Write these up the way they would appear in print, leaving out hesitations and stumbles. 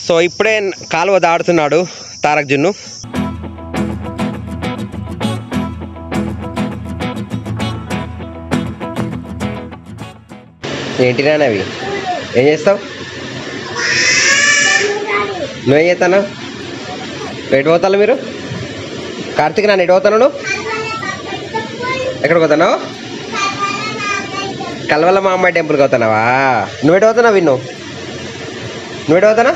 So ఇప్పుడే కాలువ దాడుతున్నాడు తారక్ జున్ను. ఏంటి నాన్న అవి? ఏం చేస్తావు? నువ్వేం చేస్తాను? ఎటు పోతాను మీరు? కార్తీక్ నాన్న ఎటు పోతాను? నువ్వు ఎక్కడికి పోతాను? కల్వల మా అమ్మాయి టెంపుల్కి పోతున్నావా? నువ్వు ఎటు పోతున్నావు? నువ్వు ఎటు పోతానా?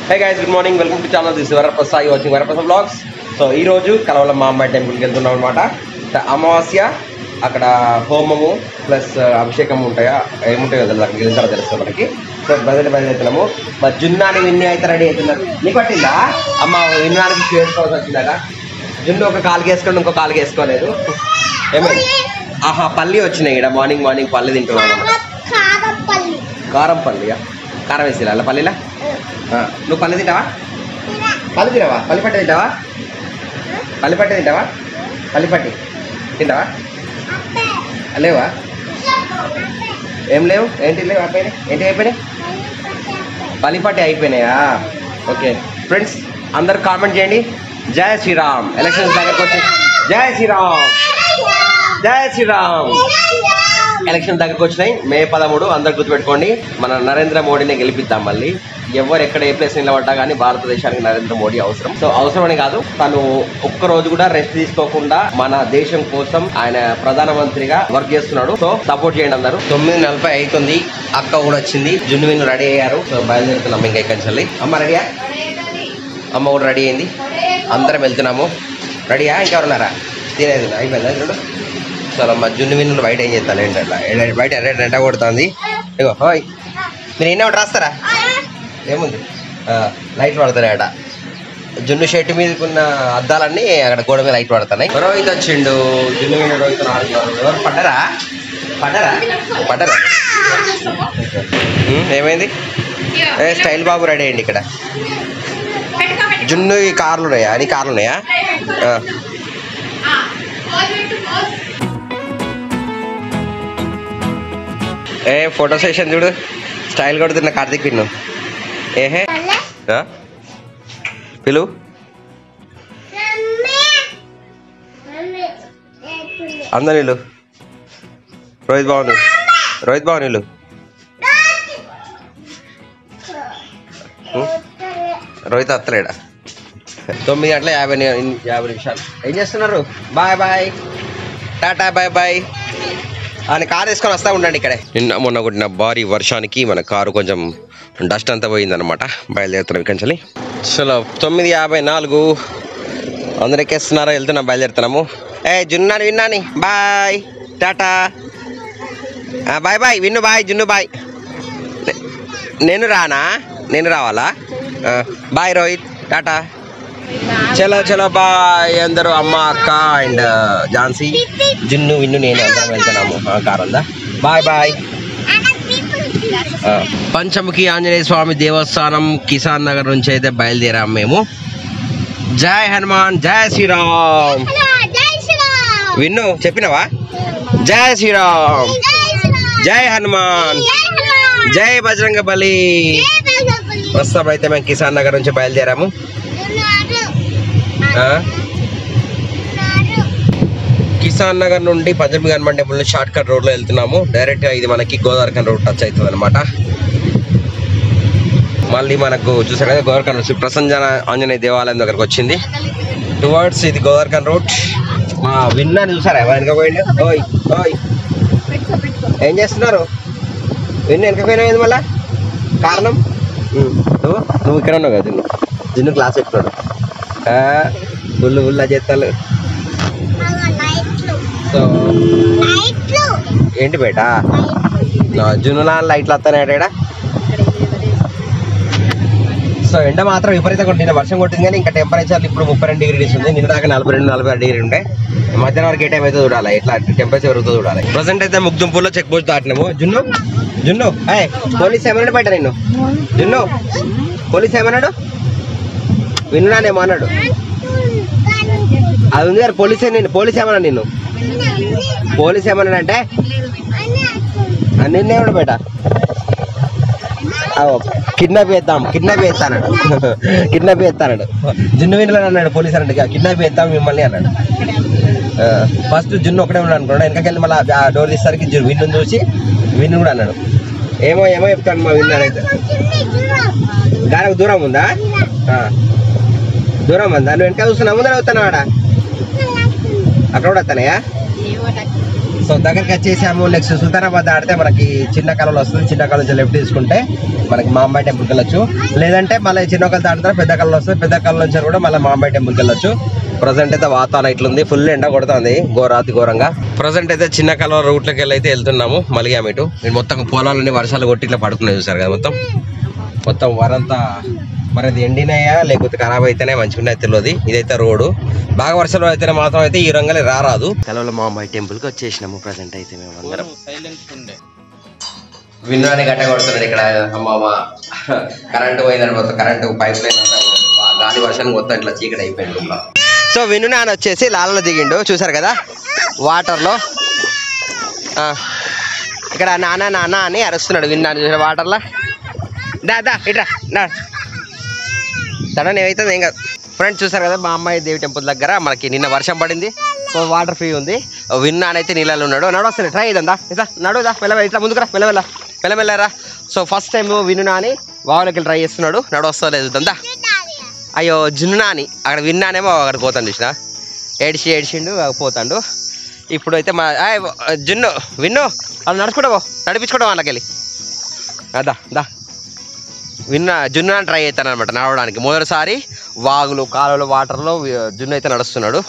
Hey guys, good morning, welcome to channel. This Varaprasad, Sai watching Varaprasad blogs. So ఈరోజు కలవల మా అమ్మాయి టెంపుల్కి వెళ్తున్నాం అనమాట. అమావాస్య, అక్కడ హోమము ప్లస్ అభిషేకం ఉంటాయా, ఏముంటాయో కదా అక్కడికి వెళ్ళిన తర్వాత తెలుస్తుంది మనకి. సో బయలుదేరుతున్నాము. మరి జున్నాని విన్ని అయితే రెడీ అవుతున్నారు. నీకు పట్టిందా అమ్మ? విన్నానికి చేసుకోవాల్సి వచ్చిందాక జున్ను ఒక కాలుకి వేసుకోండి, ఇంకో కాలుకి వేసుకోలేదు. ఏమైంది? ఆహా, పల్లి వచ్చినాయి ఇక్కడ. మార్నింగ్ పల్లి తింటున్నాను అనమాట. కారం పల్లియా? కారం వేసిరా అలా పల్లిలా? నువ్వు పల్లి తింటావా? పల్లి తినవా? పల్లిపట్టి తింటావా? పల్లిపట్టి తింటావా? పల్లిపట్టి తింటావా? లేవా? ఏం లేవు? ఏంటి లేవు? అయిపోయినాయి. ఏంటి అయిపోయినాయి? పల్లిపట్టి అయిపోయినాయా? ఓకే ఫ్రెండ్స్, అందరు కామెంట్ చేయండి. జై శ్రీరామ్. ఎలక్షన్స్ దగ్గరకు వచ్చి జై శ్రీరామ్, జై శ్రీరామ్. ఎలక్షన్ దగ్గరకు వచ్చినాయి. మే 13. అందరు గుర్తుపెట్టుకోండి. మన నరేంద్ర మోడీని గెలిపిద్దాం. మళ్ళీ ఎవరు ఎక్కడ ఏ ప్లేస్ నిలబడ్డా కానీ భారతదేశానికి నరేంద్ర మోడీ అవసరం. సో అవసరమని కాదు, తను ఒక్కరోజు కూడా రెస్ట్ తీసుకోకుండా మన దేశం కోసం ఆయన ప్రధానమంత్రిగా వర్క్ చేస్తున్నాడు. సో సపోర్ట్ చేయండి అందరూ. 9:40 అవుతుంది. అక్క కూడా వచ్చింది. జున్ను రెడీ అయ్యారు. సో బయలుదేరుతున్నాం ఇంకా ఇక్కడి నుంచి. అమ్మ రెడీయా? అమ్మ కూడా రెడీ అయింది. అందరం వెళ్తున్నాము. రెడీయా? ఇంకెవరున్నారా? తినేది అయిపోయిందా? చూడు. చాలా మా జున్ను విన్నులు బయట ఏం చేస్తాను ఏంటంటే బయట ఎండ కొడుతుంది. ఇగో హాయ్, మీరు ఎన్ని ఒకటి రాస్తారా? ఏముంది, లైట్ పడతాయి అక్కడ. జున్ను షర్ట్ మీదకి ఉన్న అద్దాలన్నీ అక్కడ గోడ మీద లైట్ పడుతున్నాయి. రోహిత్ వచ్చిండు. జున్ను విన్ను రోహిత్ ఎవరు పడ్డారా? ఏమైంది? స్టైల్ బాబు రెడీ అయ్యండి ఇక్కడ. జున్ను ఈ కార్లు ఉన్నాయా? నీ కార్లు ఉన్నాయా? ఫోటో సెషన్ చూడు, స్టైల్ కొడుతున్న కార్తీక్ పిన్ను. ఏహే పిలు. అందరు నీళ్ళు. రోహిత్ బాబు నీళ్ళు. రోహిత్ అత్తలేడా? 9:50 ఏం చేస్తున్నారు? Bye bye, ta-ta bye bye అని కారు వేసుకొని వస్తూ ఉండండి. ఇక్కడే నిన్న మొన్న కొట్టిన భారీ వర్షానికి మన కారు కొంచెం డస్ట్ అంతా పోయిందనమాట. బయలుదేరుతున్నాం ఇక్కడి నుంచి. చలో 9:54 అందరు ఎక్కేస్తున్నారా? వెళ్తున్నాం, బయలుదేరుతున్నాము. జున్నాని విన్నాని బాయ్, టాటా బాయ్ బాయ్. విన్ను బాయ్, జున్ను బాయ్. నేను రావాలా? బాయ్ రోహిత్, టాటా. చలో బాయ్ అందరూ. అమ్మ, అక్క అండ్ ఝాన్సీ, జున్ను, విన్ను, నేను అందరం వెళ్తున్నాము. కారు ఉందా? Bye bye. పంచముఖి ఆంజనేయ స్వామి దేవస్థానం కిసాన్ నగర్ నుంచి అయితే బయలుదేరాము మేము. జై హనుమాన్, జై శ్రీరామ్. విన్ను చెప్పినవా? జై శ్రీరామ్, జై హనుమాన్, జై బజరంగబలి. ప్రస్తుతం అయితే మేము కిసాన్ నగర్ నుంచి బయలుదేరాము. కిసాన్ నగర్ నుండి Panchamukhi Hanuman temple short cut రోడ్లో వెళ్తున్నాము. డైరెక్ట్గా ఇది మనకి గోదావరిఖండ్ రోడ్ టచ్ అవుతుంది అనమాట. మళ్ళీ మనకు చూసారు కదా గోదావరిఖండ్ శ్రీ ప్రసన్న ఆంజనేయ దేవాలయం దగ్గరకు వచ్చింది. టువర్డ్స్ ఇది గోదావరిఖండ్ రోడ్. మా విన్నాను చూసారా? వెనక పోయింది. ఓయ్ ఓయ్, ఏం చేస్తున్నారు? విన్ను వెనక పోయినా మళ్ళా కారణం? నువ్వు ఇక్కడ ఉన్నావు కదా. జున్ను క్లాస్ చెప్తున్నాడు. ఫుల్ చేస్తాను. సో ఏంటి బేటా? జున్ను లైట్లు వస్తాయి. సో ఎండ మాత్రం విపరీతంగా కొట్టింది. వర్షం కొట్టింది కానీ ఇంకా టెంపరేచర్ ఇప్పుడు 32 degrees ఉంది. నిన్న దాకా 42-46 డిగ్రీ ఉండే. మధ్యాహ్నం వరకు ఏ టైం అయితే చూడాలి, ఎట్లా టెంపరేచర్ పెరుగుతుందో చూడాలి. ప్రజెంట్ అయితే ముగ్దుంపూర్లో చెక్ పోస్ట్ దాటినాము. జున్ను పోలీస్ ఏమన్నాడు బయట? నిన్ను జున్ను పోలీస్ ఏమన్నాడు? విన్నానేమో అన్నాడు. అది ఉంది కదా పోలీస్ ఏమన్నాడు? నిన్ను పోలీస్ ఏమన్నాడంటే నిన్నేమడు బేట కిడ్నాప్ చేస్తాం కిడ్నాప్ చేస్తాడు కిడ్నాప్ చేస్తాడు జున్ను వినలో అన్నాడు పోలీసు అంటే కిడ్నాప్ చేస్తాం మిమ్మల్ని అన్నాడు. ఫస్ట్ జున్ను ఒకటే ఉన్నాడు అనుకున్నాడు. వెనకకెళ్ళి మళ్ళీ ఆ డోర్ తీసేసరికి విన్ను చూసి విన్ను కూడా అన్నాడు. ఏమో ఏమో చెప్తాను మా విన్నాడైతే. దానికి దూరం ఉందా? దూరం ఉందా? నువ్వు వెనక చూస్తున్నా ముందర వస్తాను ఆడ అక్కడ కూడా వస్తానయా? సో దగ్గరికి వచ్చేసాము. నెక్స్ట్ సుల్తానాబాద్ ఆడితే మనకి చిన్న కాలంలో వస్తుంది. చిన్న కాలం నుంచి లెఫ్ట్ తీసుకుంటే మనకి మాంబాయి టెంపుల్కి వెళ్ళొచ్చు. లేదంటే మళ్ళీ చిన్న కాలం ఆడితే పెద్ద కాలంలో వస్తుంది. పెద్ద కాలం నుంచి కూడా మళ్ళీ మాంబాయి టెంపుల్కి వెళ్ళొచ్చు. ప్రజెంట్ అయితే వాతావరణం ఇట్లుంది, ఫుల్ ఎండ కొడుతుంది ఘోరాతి ఘోరంగా. ప్రజెంట్ అయితే చిన్న కాలం రూట్లోకి వెళ్ళి అయితే వెళ్తున్నాము. మలిగాము ఇటు మొత్తం పొలాలన్నీ వర్షాలు కొట్టి ఇట్లా పడుకున్నాయి చూసారు కదా. మొత్తం వరంతా మరి అది ఎండినాయా లేకపోతే ఖరాబ్ అయితేనే మంచిగా తెలియదు. ఇదైతే రోడ్డు బాగా వర్షాలు అయితేనే మాత్రం అయితే ఈ రంగులే రారాదు. కలవల మాంబాయి టెంపుల్కి వచ్చేసినాము. ప్రజెంట్ అయితే మేము అందరం విన్నాని గట్ట కొడుతున్నాడు ఇక్కడ. అమ్మ కరెంటు పోయిందని మొత్తం కరెంటు పైప్ లైన్ గాలి వర్షానికి మొత్తం ఇట్లా చీకటి అయిపోయింది. సో విన్ను నాన్న వచ్చేసి లాలలో దిగిండు చూసారు కదా వాటర్లో. ఇక్కడ నాన్న నాన్న అని అరుస్తున్నాడు విన్నాను చూసారు వాటర్లో. దా ఇట్రా సడన్ ఏమైతుంది ఏం కాదు. ఫ్రెండ్స్ చూసారు కదా మా అమ్మాయి దేవి టెంపుల్ దగ్గర మనకి నిన్న వర్షం పడింది. సో వాటర్ ఫ్రీ ఉంది. విన్నానైతే నీళ్ళలో ఉన్నాడు. నడవస్తుంది ట్రై ఇదందా ఇట్లా నడుదా మెల్ల ఇట్లా ముందుకురా మెల్లమెల్లరా. సో ఫస్ట్ టైం విన్నా అని వాగులకి ట్రై చేస్తున్నాడు. నడవస్తలేదు దందా. అయ్యో జున్ను అని అక్కడ విన్నానేమో అక్కడ పోతాను చూసిన ఏడ్చిండు పోతాడు. ఇప్పుడు అయితే మా జున్ను విన్ను వాళ్ళు నడిపించుకోవడం వాళ్ళకి వెళ్ళి దా జున్ను అని ట్రై అవుతాను అనమాట నడవడానికి. మొదటిసారి వాగులు కాలువలు వాటర్లో జున్ను అయితే నడుస్తున్నాడు.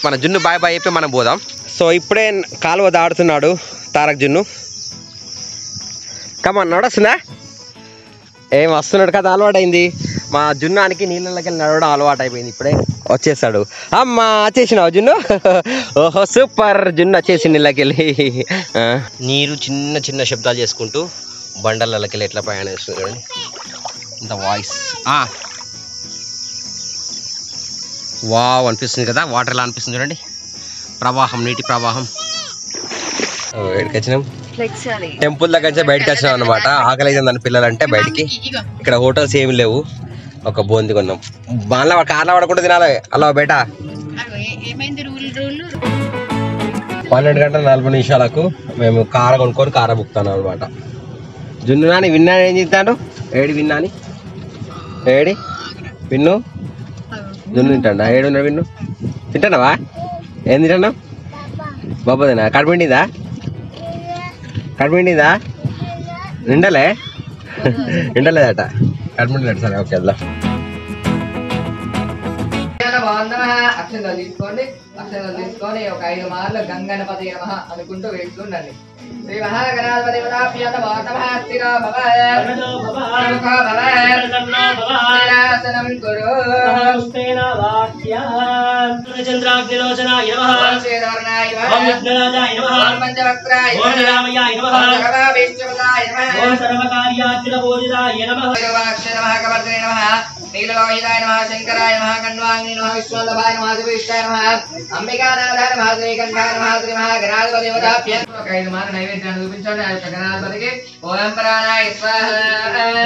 మన జున్ను బాయ్ బాయ్ చెప్పి మనం పోదాం. సో ఇప్పుడే కాలువ దాడుతున్నాడు తారక్ జున్ను. కమన్ నడుస్తుందా? ఏం వస్తున్నాడు కదా అలవాటు అయింది. మా జున్నానికి నీళ్ళకి వెళ్ళి నడవడం అలవాటు అయిపోయింది. ఇప్పుడే వచ్చేసాడు. అమ్మా వచ్చేసినావు జున్ను? ఓహో సూపర్ జున్ను వచ్చేసి నీళ్ళకి వెళ్ళి. నీరు చిన్న చిన్న శబ్దాలు చేసుకుంటూ బండలకి వెళ్ళి ఎట్లా ప్రయాణిస్తుంది చూడండి. ఇంత వాయిస్ వావ్ అనిపిస్తుంది కదా. వాటర్ ఎలా అనిపిస్తుంది చూడండి. ప్రవాహం నీటి ప్రవాహం. ఎక్కడికి వచ్చినాం? టెంపుల్ దగ్గర నుంచి బయటకు వచ్చినాం అనమాట. ఆకలి అయితే దాని పిల్లలంటే బయటికి. ఇక్కడ హోటల్స్ ఏమి లేవు. ఒక బూంది కొన్నాం. బాగా కార్లో పడకుండా తినాలి. అలా బయట 12 గంటల 40 నిమిషాలకు మేము కార కొనుక్కొని కార బుక్తాను అనమాట. జున్ను నాని విన్నా ఏం తింటాడు? ఏడి విన్నాని ఏడి విన్ను జున్ను తింటాడా? ఏడున్నా విన్ను తింటానవా? ఏం తింటావు? బాబోదేనా? కడుపుండిందా? కడుపుండిందా? నిండలే నిండలేదట. కడుపుండినట్టు. సరే ఓకే వెళ్దాం. అక్షంతలు తీసుకోండి. అక్షంతలు తీసుకొని ఒక 5 మార్లు గంగణపతి నమః అనుకుంటూ వేస్తుండండి. శ్రీ మహాగణాధిపతి నీలలోహితాయ నమః శంకరాయ నమః కణ్వాంగిని నమః విశ్వవల్లభాయ నమః శివేష్టాయ నమః అంబికానాథాయ నమః శ్రీకంఠాయ నమః శ్రీ మహాగణాధిపతి దేవతాభ్యం. ఒక 5 మార్లు నైవేద్యాన్ని చూపించండి. ఆ యొక్క గణాధిపతికి ఓం పరాణాయ స్వాహ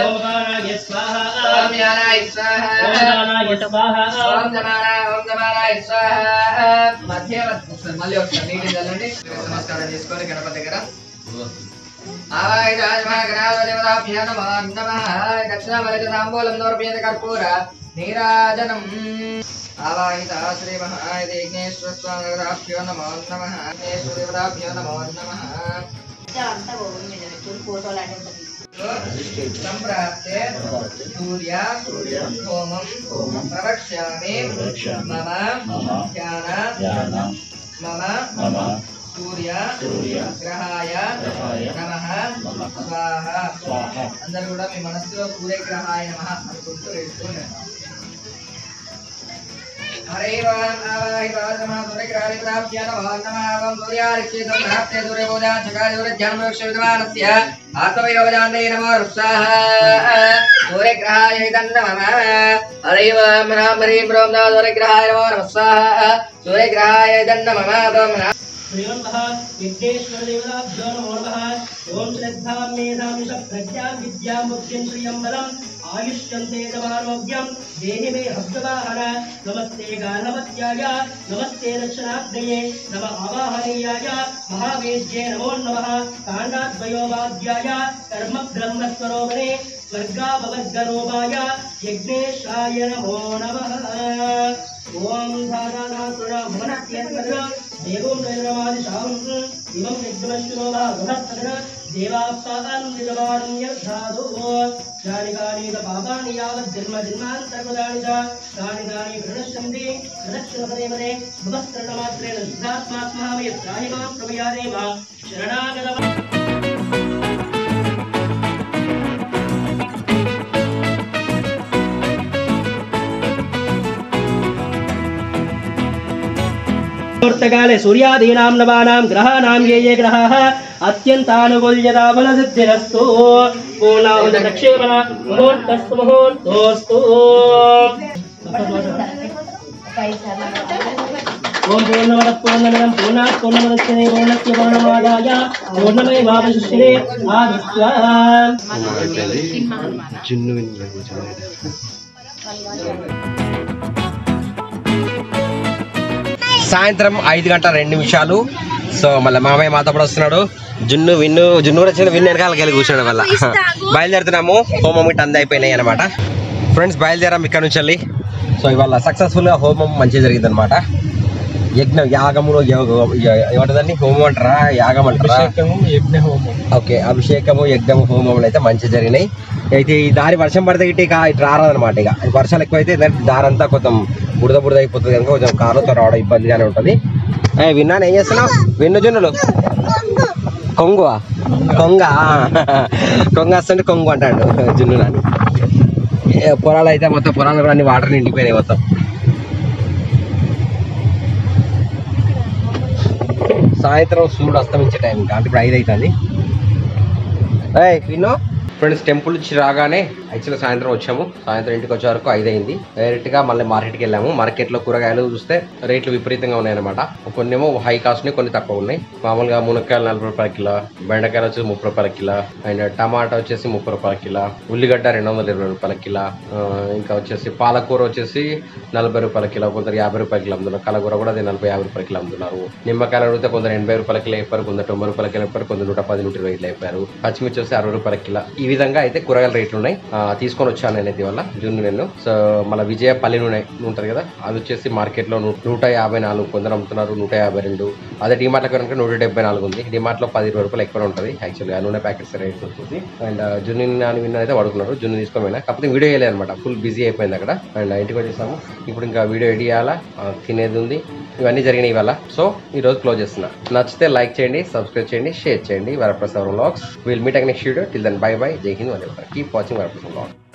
ఓం పరాణాయ స్వాహ ఓం జ్ఞానాయ స్వాహ ఓం జమానాయ స్వాహ. మధ్య మళ్ళీ ఒకసారి నీటిని చల్లండి. నమస్కారం చేసుకోండి గణపతి దగ్గర. దక్షిణాంబూలం నోర్పేత కర్పూర నీరాజనం ఆవాహిత శ్రీ మహాదేశ్వర స్వామిభ్యో నమో నమః. దేవతాభ్యో నమో నమః. సంప్రాప్తే సూర్య హోమం ప్రవక్ష్యామి మమ ధ్యాన మమ సూర్య గ్రహాయ నమః స్వాహ. అందరూ కూడా మీ మనస్సులో సూర్యగ్రహాయ నమః అనుకుంటూ వేస్తున్నారు. హరే సూర్యగ్రహాయ నమః నమః. సూర్యారిక్షేతం ప్రాప్తే సూర్యబోధా చకారూర్ధ్యానమోక్షవిద్వానస్య ఆత్మయోగజాంతే నమో స్వాహ. సూర్యగ్రహాయ నమః. హరే రామ హరే బ్రహ్మ సూర్యగ్రహాయ నమో స్వాహ. సూర్యగ్రహాయ నమః. श्रीमन्मः विघ्नेश्वरदेवताभ्यो नमो नमः। ओम श्रद्धां मेधां प्रज्ञां विद्यां बुद्धिं श्रियं बलम् आयुष्यं तेजमारोग्यं देहि मे हस्तवाहन। नमस्ते गार्हपत्याय नमस्ते दक्षिणाग्नये नमः आवाहनीयाय महावेद्ये नमो नमः। काण्डाद्वयोवाद्याय कर्म ब्रह्मस्वरूपिणे स्वर्गापवर्गरूपाय यज्ञेशाय नमो नमः। ओम धारानासुरमनत्यन्तर देवं वैरमादिशावं इमं यज्ञमश्विनोभा बृहत्तर देवाप्तान् विदवाणं यद्धादो जानिकानि च पापानि यावज्जन्मजन्मान्तर्गतानि च तानि तानि प्रणश्यन्ति प्रदक्षिणपदे पदे भवस्तरणमात्रेण सिद्धात्मात्मावय त्राहिमां प्रभयादेव शरणागतः। मुहूर्तकाले सूर्यादीनां नवानां ग्रहाणां ये ग्रहाः अत्यन्तानुकूल्यता फलसिद्धिरस्तु। पूर्णाहुति प्रक्षेपण मुहूर्तस्तु मुहूर्तोऽस्तु। ओम पूर्णमदः पूर्णमिदं पूर्णात् पूर्णमुदच्यते पूर्णस्य पूर्णमादाय पूर्णमेवावशिष्यते సాయంత్రం 5:02 సో మళ్ళీ మామయ్య మాతో కూడా వస్తున్నాడు. జున్ను కూడా వచ్చిన విన్ను వెనకాలకి వెళ్ళి కూర్చున్నాడు. వల్ల బయలుదేరుతున్నాము. హోమం ఇట్ అంతా అయిపోయినాయి అనమాట. ఫ్రెండ్స్ బయలుదేరాం ఇక్కడ నుంచి వెళ్ళి. సో ఇవాళ సక్సెస్ఫుల్గా హోమం మంచిగా జరిగింది అనమాట. యజ్ఞం యాగములో ఏమంటుందండి హోమం అంటారా యాగం అంటారా? ఓకే, అభిషేకము యజ్ఞము హోమములు అయితే మంచిగా జరిగినాయి. అయితే ఈ దారి వర్షం పడితే ఇటు ఇటు రారదనమాట. ఇక వర్షాలు ఎక్కువైతే దారి అంతా కొంచెం బురద అయిపోతుంది కనుక కొంచెం కారుతో రావడం ఇబ్బందిగానే ఉంటుంది. విన్నాను, ఏం చేస్తున్నావు? విన్ను జున్నులు కొంగు వస్తుంటే కొంగు అంటాడు జున్ను నాని. పొలాలు అయితే మొత్తం పొలాలు అన్ని వాటర్ నిండిపోయినాయి మొత్తం. సాయంత్రం సూర్యుడు అస్తమించే టైం ఇంకా, అంటే ఇప్పుడు 5 అవుతుంది. విన్నో ఫ్రెండ్స్ టెంపుల్ నుంచి రాగానే యాక్చువల్గా సాయంత్రం వచ్చాము. సాయంత్రం ఇంటికి వచ్చే వరకు 5 అయింది. డైరెక్ట్గా మళ్ళీ మార్కెట్కి వెళ్ళాము. మార్కెట్లో కూరగాయలు చూస్తే రేట్లు విపరీతంగా ఉన్నాయన్నమాట. కొన్ని ఏమో హై కాస్ట్ ఉన్నాయి, కొన్ని తక్కువ ఉన్నాయి. మామూలుగా మునక్కాయలు 40 రూపాయల కిలో, బెండకాయలు వచ్చేసి 30 రూపాయల కిలో, అండ్ టమాటా వచ్చేసి 30 రూపాయల కిలో, ఉల్లిగడ్డ 220 రూపాయల కిలో, ఇంకా వచ్చేసి పాలకూర వచ్చేసి 40 రూపాయల కిలో, కొందరు 50 రూపాయల కిలో అమ్ముతున్నారు. కలగూర కూడా అది 40-50 రూపాయల కిలో అమ్ముతున్నారు. నిమ్మకాయలు అడిగితే కొందరు 80 రూపాయల కిలో అయిపోయారు, కొందరు 90 రూపాయల కిలో అయిపోయారు, కొందరు 110-120 కిలో అయిపోయారు. పచ్చిమిర్చి వచ్చి 60 రూపాయల కిలో. ఈ విధంగా అయితే కూరగాయల రేట్లు ఉన్నాయి. తీసుకొని వచ్చాను నేనైతే ఇవాళ జున్ను నేను. సో మళ్ళీ విజయపల్లి నూనె ఉంటుంది కదా, అది వచ్చేసి మార్కెట్లో 154 కొందరు అమ్ముతున్నారు, 152. అదే డిమార్ట్లో కనుక 174 ఉంది. డిమార్ట్లో 10-20 రూపాయలు ఎక్కువ ఉంటుంది యాక్చువల్గా నూనె ప్యాకెట్స్ రేట్ వచ్చేసి. అండ్ జున్ను అని విన్న అయితే వాడుకున్నారు. జున్ను తీసుకోమైనా కాకపోతే వీడియో వేయలేదు అనమాట, ఫుల్ బిజీ అయిపోయింది అక్కడ. అండ్ ఇంటికి వచ్చేసాము. ఇప్పుడు ఇంకా వీడియో ఎడిట్ చేయాలా, తినేది ఉంది, ఇవన్నీ జరిగినాయి ఇవాళ. సో ఈరోజు క్లోజ్ చేస్తున్నా. నచ్చితే లైక్ చేయండి, సబ్స్క్రైబ్ చేయండి, షేర్ చేయండి. Varaprasad vlogs. Will meet next video. Till then bye bye. Jai Hind. Keep watching Varaprasad vlogs.